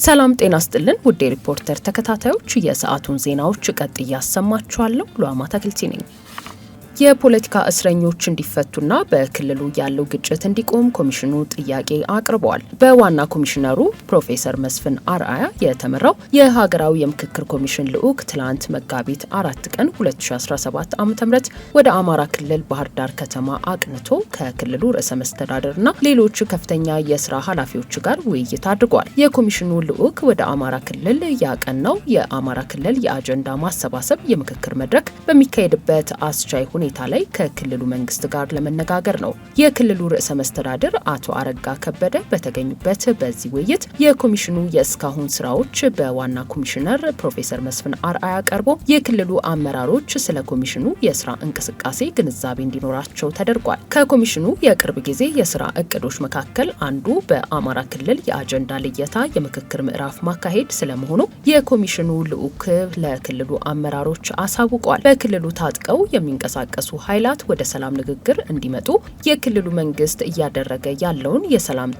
ሰላም ጤና ይስጥልን ውድ ሪፖርተር ተከታታዮች የሰዓቱን ዜናዎች ቀጥዬ ያሰማችኋለሁ። ሉአማ ተክልቲ ነኝ። የፖለቲካ እስረኞች እንዲፈቱና በክልሉ ያለው ግጭት እንዲቆም ኮሚሽኑ ጥያቄ አቅርበዋል። በዋና ኮሚሽነሩ ፕሮፌሰር መስፍን አርአያ የተመራው የሀገራዊ የምክክር ኮሚሽን ልዑክ ትላንት መጋቢት 4 ቀን 2017 ዓ.ም ወደ አማራ ክልል ባህር ዳር ከተማ አቅንቶ ከክልሉ ርዕሰ መስተዳድርና ሌሎች ከፍተኛ የስራ ኃላፊዎች ጋር ውይይት አድርጓል። የኮሚሽኑ ልዑክ ወደ አማራ ክልል ያቀናው የአማራ ክልል የአጀንዳ ማሰባሰብ የምክክር መድረክ በሚካሄድበት አስቻይ ሁኔታ ላይ ከክልሉ መንግስት ጋር ለመነጋገር ነው። የክልሉ ርዕሰ መስተዳድር አቶ አረጋ ከበደ በተገኙበት በዚህ ውይይት የኮሚሽኑ የእስካሁን ስራዎች በዋና ኮሚሽነር ፕሮፌሰር መስፍን አርአያ ቀርቦ የክልሉ አመራሮች ስለ ኮሚሽኑ የስራ እንቅስቃሴ ግንዛቤ እንዲኖራቸው ተደርጓል። ከኮሚሽኑ የቅርብ ጊዜ የስራ እቅዶች መካከል አንዱ በአማራ ክልል የአጀንዳ ልየታ የምክክር ምዕራፍ ማካሄድ ስለመሆኑ የኮሚሽኑ ልዑክ ለክልሉ አመራሮች አሳውቋል። በክልሉ ታጥቀው የሚንቀሳቀሱ ኃይላት ወደ ሰላም ንግግር እንዲመጡ የክልሉ መንግስት እያደረገ ያለውን የሰላም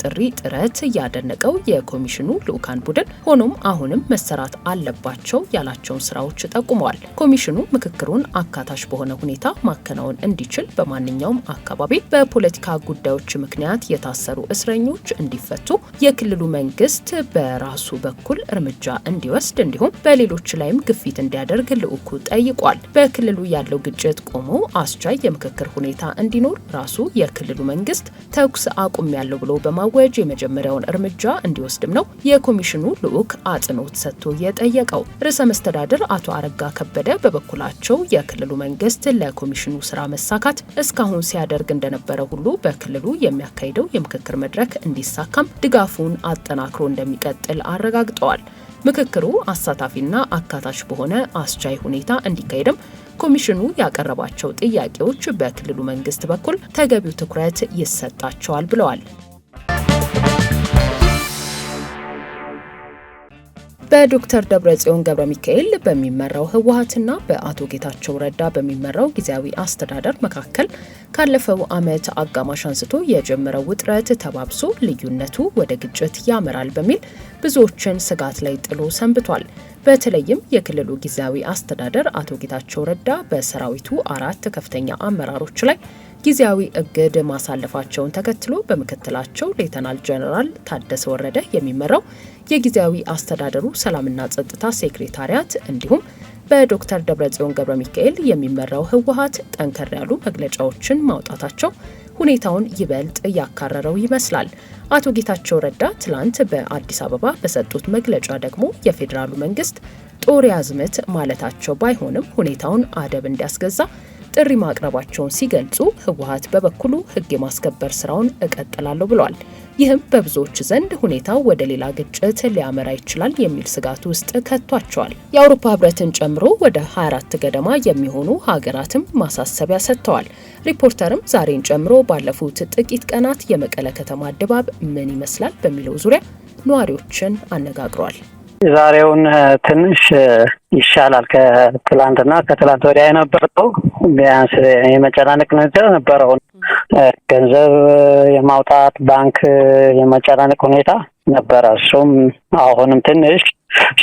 ጥረት ያደነቀው የኮሚሽኑ ልዑካን ቡድን ሆኖም አሁንም መሰራት አለባቸው ያላቸውን ስራዎች ጠቁመዋል። ኮሚሽኑ ምክክሩን አካታች በሆነ ሁኔታ ማከናወን እንዲችል በማንኛውም አካባቢ በፖለቲካ ጉዳዮች ምክንያት የታሰሩ እስረኞች እንዲፈቱ የክልሉ መንግስት በራሱ በኩል እርምጃ እንዲወስድ እንዲሁም በሌሎች ላይም ግፊት እንዲያደርግ ልዑኩ ጠይቋል። በክልሉ ያለው ግጭት ቆሞ አስቻይ የምክክር ሁኔታ እንዲኖር ራሱ የክልሉ መንግስት ተኩስ አቁም ያለው ብሎ በማወጅ የመጀመሪያውን እርምጃ እንዲወስድም ነው የኮሚሽኑ ልዑክ አጽንኦት ሰጥቶ የጠየቀው። ርዕሰ መስተዳድር አቶ አረጋ ከበደ በበኩላቸው የክልሉ መንግስት ለኮሚሽኑ ስራ መሳካት እስካሁን ሲያደርግ እንደነበረ ሁሉ በክልሉ የሚያካሂደው የምክክር መድረክ እንዲሳካም ድጋፉን አጠናክሮ እንደሚቀጥል አረጋግጠዋል። ምክክሩ አሳታፊና አካታች በሆነ አስቻይ ሁኔታ እንዲካሄድም ኮሚሽኑ ያቀረባቸው ጥያቄዎች በክልሉ መንግስት በኩል ተገቢው ትኩረት ይሰጣቸዋል ብለዋል። በዶክተር ደብረጽዮን ገብረሚካኤል በሚመራው ህወሓትና በአቶ ጌታቸው ረዳ በሚመራው ጊዜያዊ አስተዳደር መካከል ካለፈው ዓመት አጋማሽ አንስቶ የጀመረው ውጥረት ተባብሶ ልዩነቱ ወደ ግጭት ያመራል በሚል ብዙዎችን ስጋት ላይ ጥሎ ሰንብቷል። በተለይም የክልሉ ጊዜያዊ አስተዳደር አቶ ጌታቸው ረዳ በሰራዊቱ 4 ከፍተኛ አመራሮች ላይ ጊዜያዊ እግድ ማሳለፋቸውን ተከትሎ በምክትላቸው ሌተናል ጀነራል ታደሰ ወረደ የሚመራው የጊዜያዊ አስተዳደሩ ሰላምና ጸጥታ ሴክሬታሪያት እንዲሁም በዶክተር ደብረጽዮን ገብረሚካኤል የሚመራው ህወሓት ጠንከር ያሉ መግለጫዎችን ማውጣታቸው ሁኔታውን ይበልጥ እያካረረው ይመስላል። አቶ ጌታቸው ረዳ ትላንት በአዲስ አበባ በሰጡት መግለጫ ደግሞ የፌዴራሉ መንግስት ጦር ያዝምት ማለታቸው ባይሆንም ሁኔታውን አደብ እንዲያስገዛ ጥሪ ማቅረባቸውን ሲገልጹ ህወሓት በበኩሉ ህግ የማስከበር ስራውን እቀጥላለሁ ብሏል። ይህም በብዙዎች ዘንድ ሁኔታው ወደ ሌላ ግጭት ሊያመራ ይችላል የሚል ስጋት ውስጥ ከቷቸዋል። የአውሮፓ ህብረትን ጨምሮ ወደ 24 ገደማ የሚሆኑ ሀገራትም ማሳሰቢያ ሰጥተዋል። ሪፖርተርም ዛሬን ጨምሮ ባለፉት ጥቂት ቀናት የመቀለ ከተማ ድባብ ምን ይመስላል በሚለው ዙሪያ ነዋሪዎችን አነጋግሯል። ዛሬውን ትንሽ ይሻላል ከትላንትና ከትላንት ወዲያ የነበረው ቢያንስ የመጨናነቅ ነገር ነበረው። ገንዘብ የማውጣት ባንክ የመጨናነቅ ሁኔታ ነበረ። እሱም አሁንም ትንሽ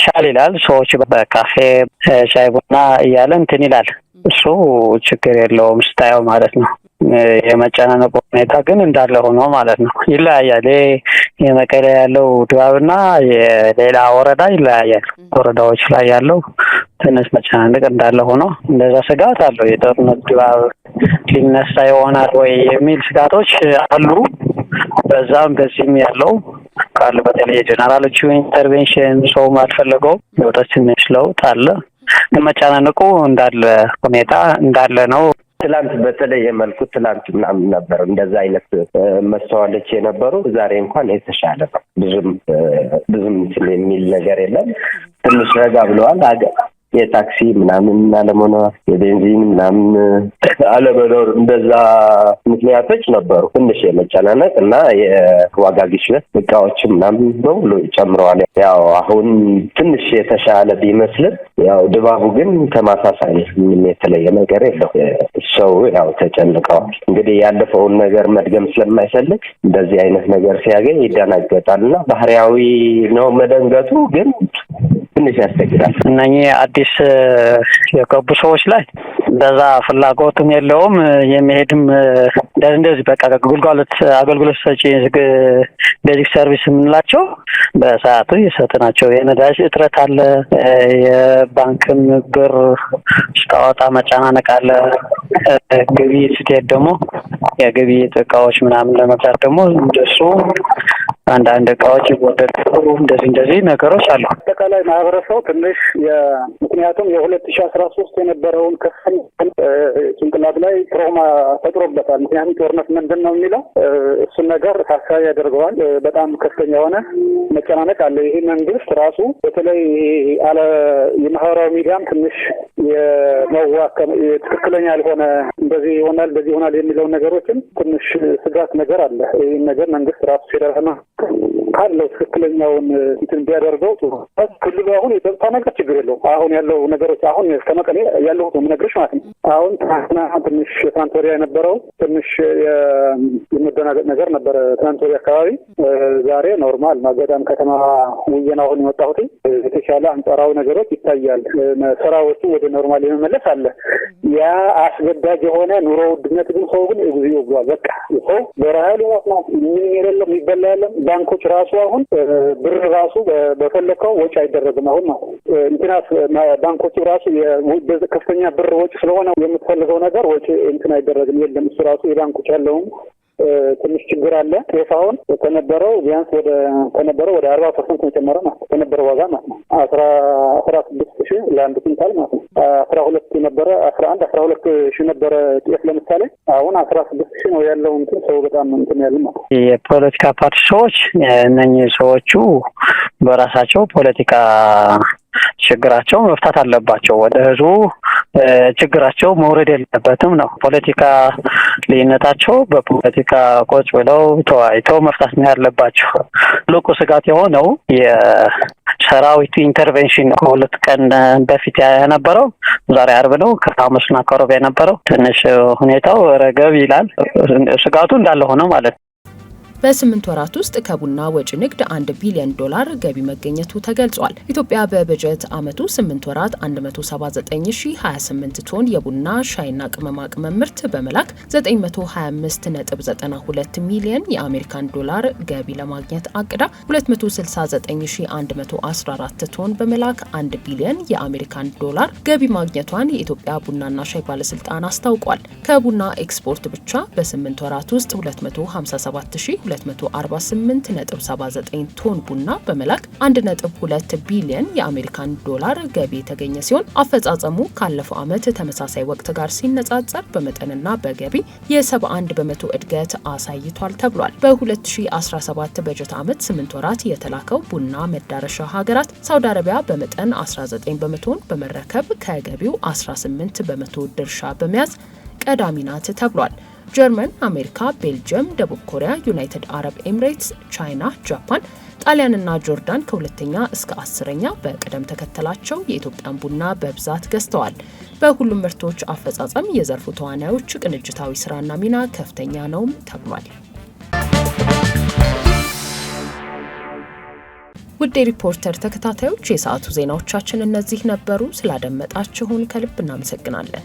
ሻል ይላል። ሰዎች በካፌ ሻይ ቡና እያለ እንትን ይላል። እሱ ችግር የለውም ስታየው ማለት ነው። የመጨናነቅ ሁኔታ ግን እንዳለ ሆኖ ማለት ነው። ይለያያል። የመቀሌ ያለው ድባብና የሌላ ወረዳ ይለያያል። ወረዳዎች ላይ ያለው ትንሽ መጨናነቅ እንዳለ ሆኖ እንደዛ ስጋት አለው። የጦርነት ድባብ ሊነሳ ይሆናል ወይ የሚል ስጋቶች አሉ። በዛም በዚህም ያለው ካለ በተለይ ጀነራሎቹ ኢንተርቬንሽን ሰው ማልፈለገው ለውጥ ትንሽ ለውጥ አለ። መጨናነቁ እንዳለ ሁኔታ እንዳለ ነው። ትላንት በተለየ መልኩ ትላንት ምናምን ነበር እንደዛ አይነት መስተዋሎች የነበሩ። ዛሬ እንኳን የተሻለ ነው። ብዙም የሚል ነገር የለም። ትንሽ ረጋ ብለዋል። የታክሲ ምናምን አለመኖር፣ የቤንዚን ምናምን አለመኖር እንደዛ ምክንያቶች ነበሩ። ትንሽ የመጨናነቅ እና የዋጋ ግሽበት እቃዎችም ምናምን በሙሉ ጨምረዋል። ያው አሁን ትንሽ የተሻለ ቢመስልም ያው ድባቡ ግን ተመሳሳይ ምንም የተለየ ነገር የለው። ሰው ያው ተጨንቀዋል። እንግዲህ ያለፈውን ነገር መድገም ስለማይፈልግ እንደዚህ አይነት ነገር ሲያገኝ ይደናገጣል እና ባህሪያዊ ነው መደንገጡ፣ ግን ትንሽ ያስቸግራል። እነኚህ አዲስ የገቡ ሰዎች ላይ በዛ ፍላጎትም የለውም የሚሄድም እንደዚህ በቃ አገልግሎት ሰጪ ቤዚክ ሰርቪስ የምንላቸው በሰዓቱ የሰጥናቸው። የነዳጅ እጥረት አለ፣ የባንክም ብር ስታወጣ መጨናነቅ አለ። ግብይት ስትሄድ ደግሞ የግብይት እቃዎች ምናምን ለመግዛት ደግሞ እንደሱ አንዳንድ እቃዎች ይወደዳሉ። እንደዚህ ነገሮች አሉ። አጠቃላይ ማህበረሰቡ ትንሽ ምክንያቱም የ2013 የነበረውን ከፍተኛ ጭንቅላት ላይ ትራውማ ፈጥሮበታል። ምክንያቱም ጦርነት ምንድን ነው የሚለው እሱን ነገር ታሳቢ ያደርገዋል። በጣም ከፍተኛ የሆነ መጨናነቅ አለ። ይህ መንግስት ራሱ በተለይ የማህበራዊ ሚዲያም ትንሽ ትክክለኛ ያልሆነ እንደዚህ ይሆናል የሚለውን ነገሮችን ትንሽ ስጋት ነገር አለ። ይህን ነገር መንግስት ራሱ ሲደረና ካለው ትክክለኛውን እንትን ቢያደርገው ጥሩ። ክልሉ አሁን የጸጥታ ነገር ችግር የለውም። አሁን ያለው ነገሮች አሁን ከመቀሌ ያለሁት ነው የምነግርሽ ማለት ነው። አሁን ትንሽ ትናንት ወዲያ የነበረው ትንሽ የመደናገጥ ነገር ነበረ። ትናንት ወዲያ አካባቢ ዛሬ ኖርማል ማገዳም ከተማ ውዬን አሁን የወጣሁት የተሻለ አንጻራዊ ነገሮች ይታያል። ስራዎቹ ወደ ኖርማል የመመለስ አለ። ያ አስገዳጅ የሆነ ኑሮ ውድነት ግን ሰው ግን እግዚኦ ብሏል። በቃ ሰው በረሃብ ነው ምን የሌለው የሚበላ ያለም ባንኮች ራሱ አሁን ብር ራሱ በፈለከው ወጪ አይደረግም። አሁን ነው እንትናስ ባንኮቹ ራሱ ከፍተኛ ብር ወጪ ስለሆነ የምትፈልገው ነገር ወጪ እንትን አይደረግም። የለም እሱ ራሱ የባንኮች ያለውም ትንሽ ችግር አለ። ጤፍ አሁን ከነበረው ቢያንስ ወደ 40% ነው የጨመረው ማለት ነው። ከነበረው ዋጋ ማለት ነው 16,000 ለአንድ ኩንታል ማለት ነው። 12 ነበረ 12,000 ነበረ ጤፍ ለምሳሌ አሁን 16,000 ነው ያለው። እንትን ሰው በጣም እንትን ያለ ማለት ነው። የፖለቲካ ፓርቲ ሰዎች እነኚህ ሰዎቹ በራሳቸው ፖለቲካ ችግራቸው መፍታት አለባቸው። ወደ ህዝቡ ችግራቸው መውረድ የለበትም ነው። ፖለቲካ ልዩነታቸው በፖለቲካ ቁጭ ብለው ተወያይተው መፍታት ነው ያለባቸው። ትልቁ ስጋት የሆነው የሰራዊቱ ኢንተርቬንሽን ከሁለት ቀን በፊት የነበረው ዛሬ አርብ ነው። ከሐሙስና ከሮብ የነበረው ትንሽ ሁኔታው ረገብ ይላል። ስጋቱ እንዳለ ሆነ ማለት ነው። በ8 ወራት ውስጥ ከቡና ወጪ ንግድ $1 ቢሊዮን ገቢ መገኘቱ ተገልጿል። ኢትዮጵያ በበጀት ዓመቱ 8 ወራት 179,028 ቶን የቡና ሻይና ቅመማ ቅመም ምርት በመላክ 925.92 ሚሊዮን የአሜሪካን ዶላር ገቢ ለማግኘት አቅዳ 269,114 ቶን በመላክ 1 ቢሊዮን የአሜሪካን ዶላር ገቢ ማግኘቷን የኢትዮጵያ ቡናና ሻይ ባለስልጣን አስታውቋል። ከቡና ኤክስፖርት ብቻ በ8 ወራት ውስጥ 247,248.79 ቶን ቡና በመላክ 1.2 ቢሊዮን የአሜሪካን ዶላር ገቢ የተገኘ ሲሆን አፈጻጸሙ ካለፈው ዓመት ተመሳሳይ ወቅት ጋር ሲነጻጸር በመጠንና በገቢ የ71 በመቶ እድገት አሳይቷል ተብሏል። በ2017 በጀት ዓመት 8 ወራት የተላከው ቡና መዳረሻ ሀገራት ሳውዲ አረቢያ በመጠን 19 በመቶን በመረከብ ከገቢው 18 በመቶ ድርሻ በመያዝ ቀዳሚ ናት ተብሏል። ጀርመን፣ አሜሪካ፣ ቤልጅየም፣ ደቡብ ኮሪያ፣ ዩናይትድ አረብ ኤምሬትስ፣ ቻይና፣ ጃፓን፣ ጣሊያንና ጆርዳን ከሁለተኛ እስከ 10ኛ በቅደም ተከተላቸው የኢትዮጵያን ቡና በብዛት ገዝተዋል። በሁሉም ምርቶች አፈጻጸም የዘርፉ ተዋናዮች ቅንጅታዊ ስራና ሚና ከፍተኛ ነውም ተብሏል። ውድ ሪፖርተር ተከታታዮች የሰዓቱ ዜናዎቻችን እነዚህ ነበሩ። ስላደመጣችሁን ከልብ እናመሰግናለን።